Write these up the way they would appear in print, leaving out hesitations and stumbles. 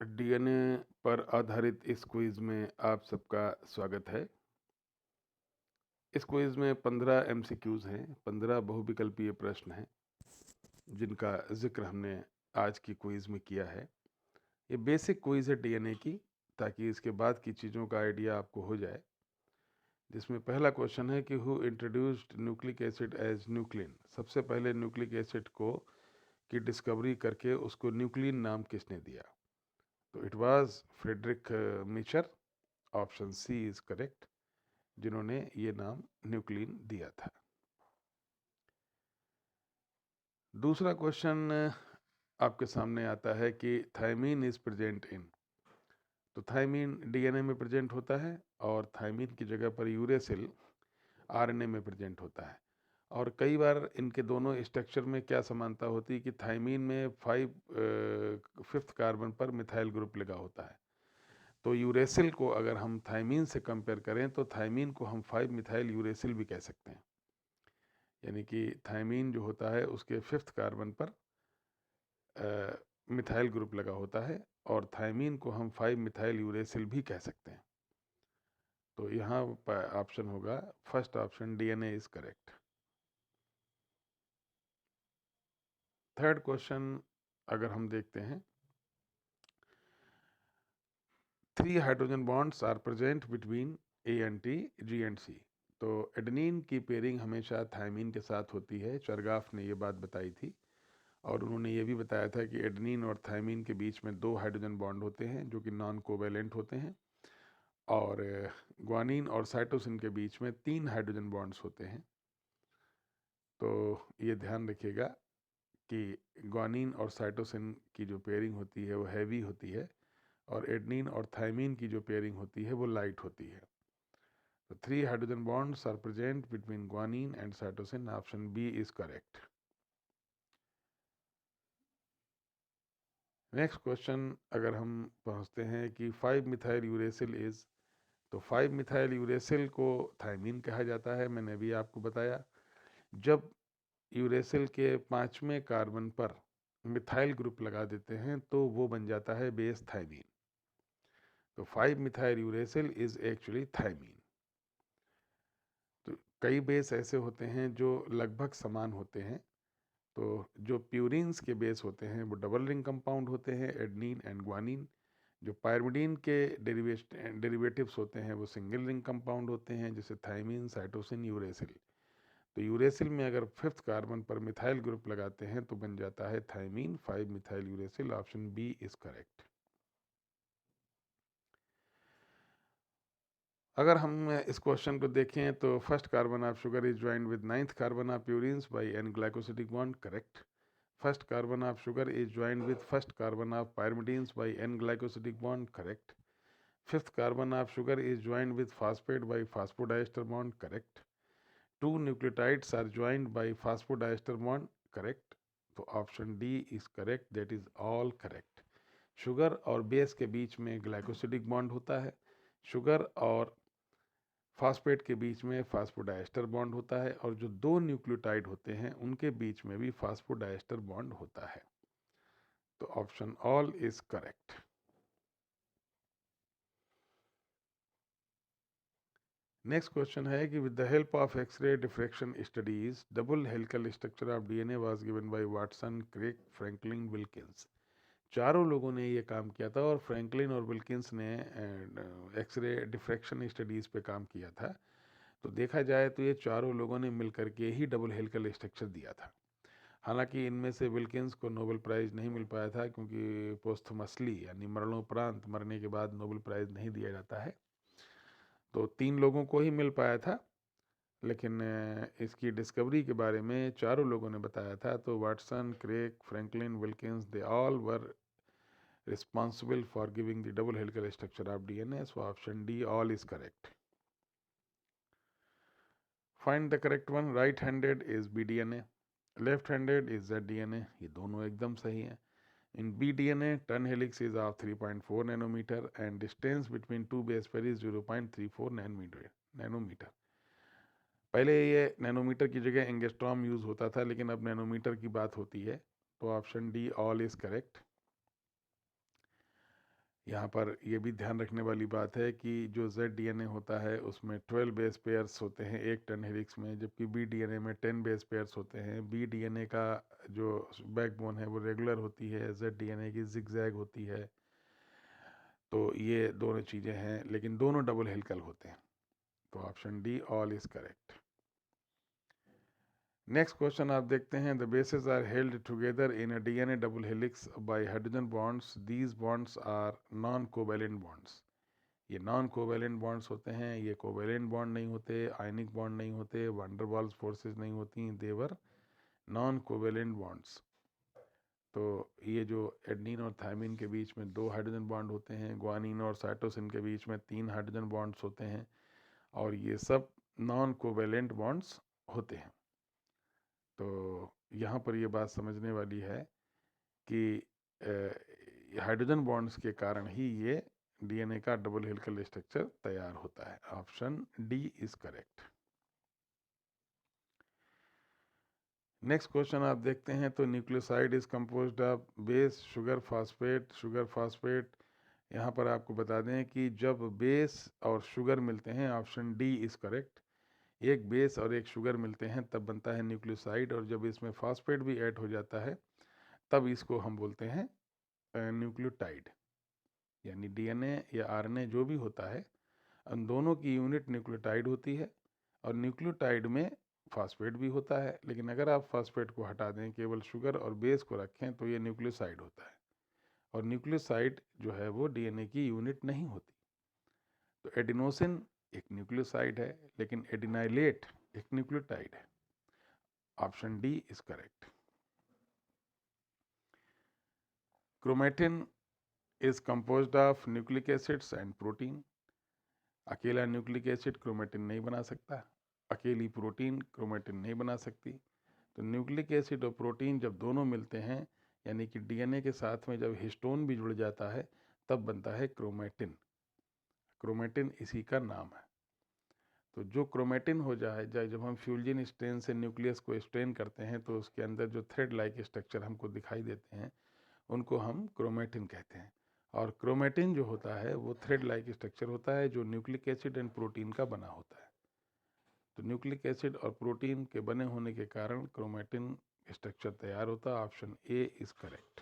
DNA पर आधारित इस क्विज में आप सबका स्वागत है। इस क्विज में 15 एमसीक्यूज हैं, 15 बहुविकल्पीय प्रश्न हैं जिनका जिक्र हमने आज की क्विज में किया है। ये बेसिक क्विज है डीएनए की, ताकि इसके बाद की चीज़ों का आइडिया आपको हो जाए। जिसमें पहला क्वेश्चन है कि who introduced nucleic acid as nuclein. सबसे पहले न्यूक्लिक एसिड को की डिस्कवरी करके उसको न्यूक्लिन नाम किसने दिया? तो it was Friedrich Miescher. Option C is correct, जिन्होंने ये नाम न्यूक्लिन दिया था। दूसरा क्वेश्चन आपके सामने आता है कि थायमीन इज प्रेजेंट इन। तो थायमीन डीएनए में प्रेजेंट होता है और थायमीन की जगह पर यूरेसिल आरएनए में प्रेजेंट होता है। और कई बार इनके दोनों स्ट्रक्चर में क्या समानता होती है कि थायमीन में 5th कार्बन पर मिथाइल ग्रुप लगा होता है। तो यूरेसिल को अगर हम थायमीन से कंपेयर करें तो थायमीन को हम 5 मिथाइल यूरेसिल भी कह सकते हैं। यानी कि थायमीन जो होता है उसके 5th कार्बन पर मिथाइल ग्रुप लगा होता है और थायमीन को हम 5 मिथाइल यूरेसिल भी कह सकते हैं। तो यहाँ ऑप्शन होगा first option, DNA is correct. Third question अगर हम देखते हैं, 3 hydrogen bonds are present between A and T, G and C. तो एडेनिन की पेयरिंग हमेशा थायमीन के साथ होती है। चरगाफ ने ये बात बताई थी और उन्होंने ये भी बताया था कि एडेनिन और थायमीन के बीच में 2 हाइड्रोजन बॉन्ड होते हैं जो कि नॉन कोवेलेंट होते हैं, और ग्वानिन और साइटोसिन के बीच में 3 हाइड्रोजन बॉन्ड्स होते हैं। तो ये ध्यान रखिएगा कि ग्वानिन और साइटोसिन की जो पेयरिंग होती है वो हैवी होती है और एडेनिन और थायमीन की जो पेयरिंग होती है वो लाइट होती है। तो 3 hydrogen bonds are present between guanine and cytosine. Option B is correct. Next question अगर हम पहुंचते हैं कि 5 मिथाइल यूरेसिल इज। तो 5 मिथाइल यूरेसिल को थायमीन कहा जाता है। मैंने अभी आपको बताया, जब यूरेसिल के 5वें कार्बन पर मिथाइल ग्रुप लगा देते हैं तो वो बन जाता है बेस थायमीन। तो 5 methyl uracil is actually thymine. तो कई बेस ऐसे होते हैं जो लगभग समान होते हैं। तो जो प्यूरिन्स के बेस होते हैं वो डबल रिंग कंपाउंड होते हैं, एडनिन एंड ग्वानिन। जो पायरिमिडीन के डेरिवेटिव्स होते हैं वो सिंगल रिंग कंपाउंड होते हैं, जैसे थायमीन, साइटोसिन, यूरेसिल। तो यूरेसिल में अगर 5th कार्बन पर मिथाइल ग्रुप लगाते हैं तो बन जाता है thymine, 5 methyl uracil. Option B is correct. अगर हम इस क्वेश्चन को देखें तो first carbon of sugar is joined with 9th carbon of purines by N glycosidic bond. Correct. First carbon of sugar is joined with first carbon of pyrimidines by N-glycosidic bond. Correct. Fifth carbon of sugar is joined with phosphate by phosphodiester bond. Correct. Two nucleotides are joined by phosphodiester bond. Correct. तो option D is correct, that is all correct. Sugar और base के बीच में glycosidic bond होता है। Sugar और phosphate के बीच में phosphodiester bond होता है और जो 2 न्यूक्लियोटाइड होते हैं उनके बीच में भी फास्फोडाइस्टर बॉन्ड होता है। तो option all is correct. Next question है कि with the help of X-ray diffraction studies double helical structure of DNA was given by Watson, Crick, Franklin, Wilkins. चारों लोगों ने ये काम किया था और फ्रैंकलिन और विल्किंस ने एक्सरे डिफ्रैक्शन स्टडीज पे काम किया था। तो देखा जाए तो ये चारों लोगों ने मिलकर के ही डबल हेलिकल स्ट्रक्चर दिया था। हालांकि इनमें से विल्किंस को नोबेल प्राइज़ नहीं मिल पाया था, क्योंकि पोस्थुमसली यानी मरणोपरांत, मरने के बाद नोबेल प्राइज़ नहीं दिया जाता है। तो 3 लोगों को ही मिल पाया था, लेकिन इसकी डिस्कवरी के बारे में चारों लोगों ने बताया था। तो Watson, Crick, Franklin, Wilkins, they all were responsible for giving the double helical structure of DNA. So option D, all is correct. Find the correct one. Right-handed is BDNA, left-handed is ZDNA. ये दोनों एकदम सही हैं। In BDNA, turn helix is of 3.4 nanometer and distance between two base pair is 0.34 nanometer. पहले ये nanometre की जगह angstrom use होता था, लेकिन अब नैनोमीटर की बात होती है। तो option D, all is correct. यहाँ पर ये भी ध्यान रखने वाली बात है कि जो ZDNA होता है उसमें 12 बेस पेयर्स होते हैं एक टर्न हेलिक्स में, जबकि BDNA में 10 बेस पेयर्स होते हैं। BDNA का जो बैकबोन है वो रेगुलर होती है, ZDNA की जिगजैग होती है। तो ये दोनों चीज़ें हैं, लेकिन दोनों डबल हेलिकल होते हैं। तो option D all is correct. Next question आप देखते हैं, the bases are held together in a DNA double helix by hydrogen bonds, these bonds are non covalent bonds. ये नॉन कोवैलेंट बॉन्ड्स होते हैं, ये कोवैलेंट बॉन्ड नहीं होते, ionic bond नहीं होते, वंडरवाल्स फोर्सेस नहीं होती, देवर नॉन कोवैलेंट बॉन्ड्स। तो ये जो एडनिन और थायमिन के बीच में 2 हाइड्रोजन बॉन्ड होते हैं, ग्वानिन और साइटोसिन के बीच में 3 हाइड्रोजन बॉन्ड्स होते हैं, और ये सब नॉन कोवैलेंट बॉन्ड्स होते हैं। तो यहाँ पर ये बात समझने वाली है कि हाइड्रोजन बॉन्ड्स के कारण ही ये DNA का डबल हेलिकल स्ट्रक्चर तैयार होता है। Option D is correct. Next question आप देखते हैं, तो nucleoside is composed of base, sugar, phosphate. Sugar, phosphate, यहाँ पर आपको बता दें कि जब बेस और शुगर मिलते हैं, ऑप्शन डी इज करेक्ट, एक बेस और एक शुगर मिलते हैं तब बनता है न्यूक्लियोसाइड, और जब इसमें फास्फेट भी ऐड हो जाता है तब इसको हम बोलते हैं न्यूक्लियोटाइड। यानी DNA या RNA जो भी होता है, उन दोनों की यूनिट न्यूक्लियोटाइड होती है, और न्यूक्लियोटाइड में फास्फेट भी होता है। लेकिन अगर आप फास्फेट को हटा दें, केवल शुगर और बेस को रखें, तो ये न्यूक्लियोसाइड होता है। और न्यूक्लियोसाइड जो है वो DNA की यूनिट नहीं होती। तो एडिनोसिन एक न्यूक्लियोसाइड है, लेकिन एडिनाइलेट एक न्यूक्लियोटाइड है। Option D is correct. Chromatin is composed of nucleic acids and protein. अकेला न्यूक्लिक एसिड क्रोमेटिन नहीं बना सकता, अकेली प्रोटीन क्रोमेटिन नहीं बना सकती। तो न्यूक्लिक एसिड और प्रोटीन जब दोनों मिलते हैं, यानी कि DNA के साथ में जब हिस्टोन भी जुड़ जाता है, तब बनता है क्रोमेटिन। क्रोमेटिन इसी का नाम है। तो जो क्रोमेटिन हो जाए, जब हम फ्यूजन स्ट्रेन से न्यूक्लियस को स्ट्रेन करते हैं, तो उसके अंदर जो थ्रेड लाइक स्ट्रक्चर हमको दिखाई देते हैं, उनको हम क्रोमेटिन कहते हैं। और क्रोमेटिन जो होता है वो थ्रेड लाइक स्ट्रक्चर होता है, जो न्यूक्लिक एसिड एंड प्रोटीन का बना होता है। तो न्यूक्लिक एसिड और प्रोटीन के बने होने के कारण क्रोमेटिन स्ट्रक्चर तैयार होता है। Option A is correct.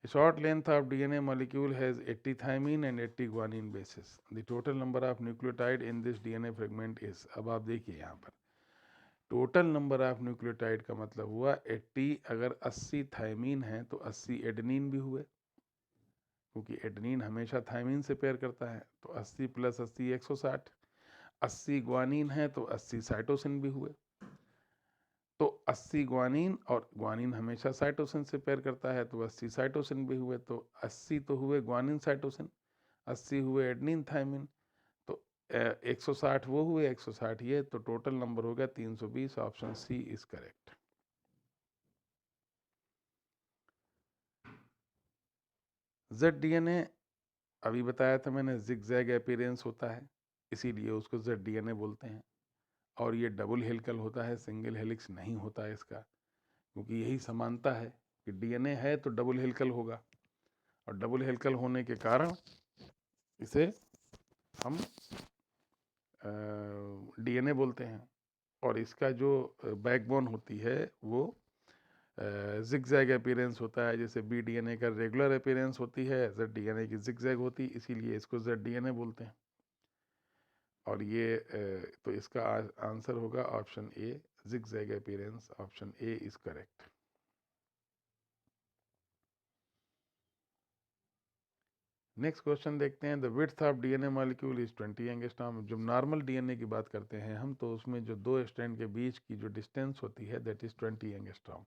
Short length of DNA molecule has 80 thymine and 80 guanine bases. The total number of nucleotide in this DNA fragment is, अब आप देखिए यहाँ पर टोटल नंबर ऑफ न्यूक्लियोटाइड का मतलब हुआ 80। अगर 80 थायमीन है तो 80 एडेनिन भी हुए, क्योंकि एडेनिन हमेशा थायमीन से पेयर करता है। तो 80 + 80 160। 80 ग्वानिन है तो 80 साइटोसिन भी हुए। तो 80 ग्वानिन, और ग्वानिन हमेशा साइटोसिन से पेयर करता है, तो 80 साइटोसिन भी हुए। तो 80 तो हुए ग्वानिन साइटोसिन, 80 हुए एडेनिन थायमिन, तो 160 वो हुए, 160 ये, तो टोटल नंबर हो गया 320। Option C is correct. ZDNA अभी बताया था मैंने, जिगजैग अपीयरेंस होता है, इसीलिए उसको ZDNA बोलते हैं। और ये डबल हेलिकल होता है, सिंगल हेलिक्स नहीं होता है इसका, क्योंकि यही समानता है कि DNA है तो डबल हेलिकल होगा, और डबल हेलिकल होने के कारण इसे हम DNA बोलते हैं। और इसका जो बैकबोन होती है वो जिगजैग अपीयरेंस होता है। जैसे BDNA का रेगुलर अपीयरेंस होती है, ZDNA की जिगजैग होती है, इसीलिए इसको ZDNA बोलते हैं। और ये तो इसका आंसर होगा option A, zigzag appearance. Option A is correct. Next question देखते हैं, the width of DNA molecule is 20 angstrom. जब नॉर्मल DNA की बात करते हैं हम, तो उसमें जो दो स्ट्रैंड के बीच की जो डिस्टेंस होती है दैट इज 20 एंगस्ट्रॉम।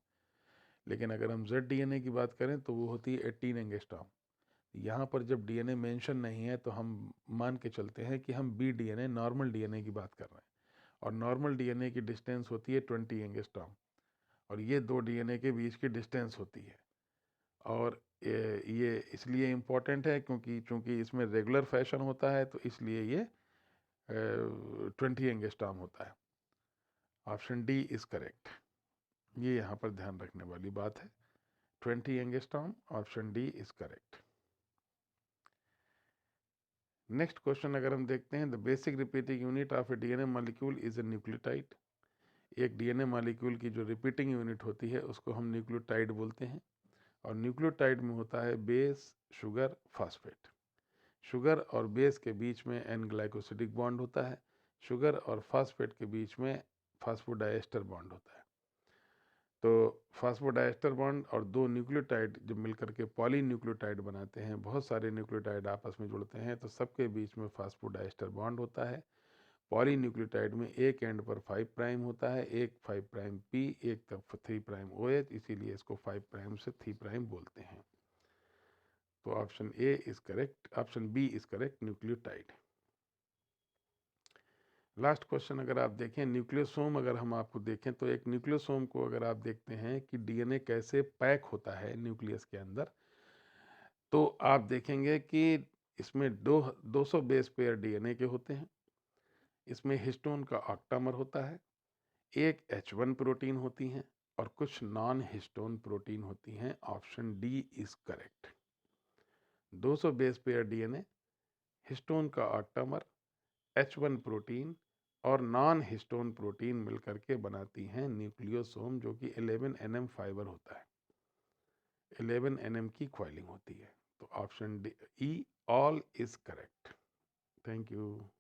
लेकिन अगर हम ZDNA की बात करें तो वो होती है 18 एंगस्ट्रॉम। यहाँ पर जब DNA मेंशन नहीं है तो हम मान के चलते हैं कि हम BDNA नॉर्मल DNA की बात कर रहे हैं, और नॉर्मल DNA की डिस्टेंस होती है 20 एंगस्ट्रॉम, और ये दो DNA के बीच की डिस्टेंस होती है। और ये इसलिए इम्पोर्टेंट है क्योंकि चूँकि इसमें रेगुलर फैशन होता है, तो इसलिए ये 20 एंगस्ट्रॉम होता है। Option D is correct. ये यहाँ पर ध्यान रखने वाली बात है। 20 angstrom, option D is correct. Next question अगर हम देखते हैं, the basic repeating unit of A DNA molecule is a nucleotide. एक डीएनए मॉलिक्यूल की जो रिपीटिंग यूनिट होती है उसको हम न्यूक्लियोटाइड बोलते हैं। और न्यूक्लियोटाइड में होता है बेस, शुगर, फॉस्फेट। शुगर और बेस के बीच में एन ग्लाइकोसिडिक बॉन्ड होता है। शुगर और फॉस्फेट के बीच में फास्फोडाइएस्टर बॉन्ड होता है। तो फास्फोडाइएस्टर बॉन्ड और दो न्यूक्लियोटाइड जब मिलकर के पॉलीन्यूक्लियोटाइड बनाते हैं, बहुत सारे न्यूक्लियोटाइड आपस में जुड़ते हैं, तो सबके बीच में फास्फोडाइएस्टर बॉन्ड होता है। पॉलीन्यूक्लियोटाइड में एक एंड पर 5 प्राइम होता है, एक 5 प्राइम पी, एक तरफ 3 प्राइम OH, इसीलिए इसको 5 प्राइम से 3 प्राइम बोलते हैं। तो option A is correct, option B is correct, nucleotide. Last question अगर आप देखें, न्यूक्लियोसोम अगर हम आपको देखें तो एक न्यूक्लियोसोम को अगर आप देखते हैं कि डीएनए कैसे पैक होता है न्यूक्लियस के अंदर, तो आप देखेंगे कि इसमें 200 बेस पेयर डीएनए के होते हैं। इसमें हिस्टोन का ऑक्टामर होता है, एक H1 प्रोटीन होती हैं और कुछ नॉन हिस्टोन प्रोटीन होती हैं। Option D is correct. 200 base pair DNA, histone का ऑक्टामर, H1 प्रोटीन और नॉन हिस्टोन प्रोटीन मिलकर के बनाती हैं न्यूक्लियोसोम, जो कि 11 nm फाइबर होता है। 11 nm की कॉइलिंग होती है। तो option D E all is correct. Thank you.